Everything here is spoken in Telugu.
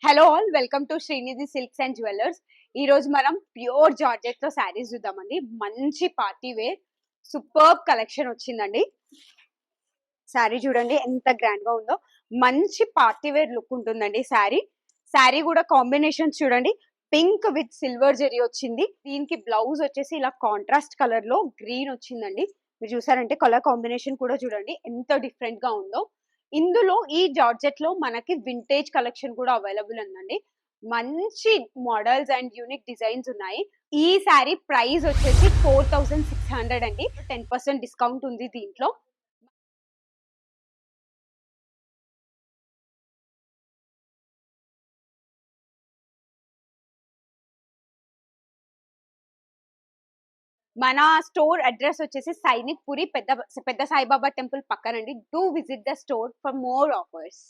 Hello all welcome to Srinidhi silks and jewellers. ఈ రోజు మనం ప్యూర్ జార్జెట్ తో శారీస్ చూద్దామండి. మంచి పార్టీ వేర్ సూపర్బ్ కలెక్షన్ వచ్చిందండి. శారీ చూడండి ఎంత గ్రాండ్ గా ఉందో. మంచి పార్టీ వేర్ లుక్ ఉంటుందండి శారీ. శారీ కూడా కాంబినేషన్స్ చూడండి. పింక్ విత్ సిల్వర్ జెరీ వచ్చింది. దీనికి బ్లౌజ్ వచ్చేసి ఇలా కాంట్రాస్ట్ కలర్ లో గ్రీన్ వచ్చిందండి. మీరు చూసారంటే కలర్ కాంబినేషన్ కూడా చూడండి ఎంత డిఫరెంట్ గా ఉందో. ఇందులో ఈ జార్జెట్ లో మనకి వింటేజ్ కలెక్షన్ కూడా అవైలబుల్ ఉందండి. మంచి మోడల్స్ అండ్ యూనిక్ డిజైన్స్ ఉన్నాయి. ఈ శారీ ప్రైస్ వచ్చేసి 4600 అండి. 10% డిస్కౌంట్ ఉంది దీంట్లో. మన స్టోర్ అడ్రస్ వచ్చేసి సైనిక్ పురి పెద్ద పెద్ద సాయిబాబా టెంపుల్ పక్కనండి. Do visit the store for more offers.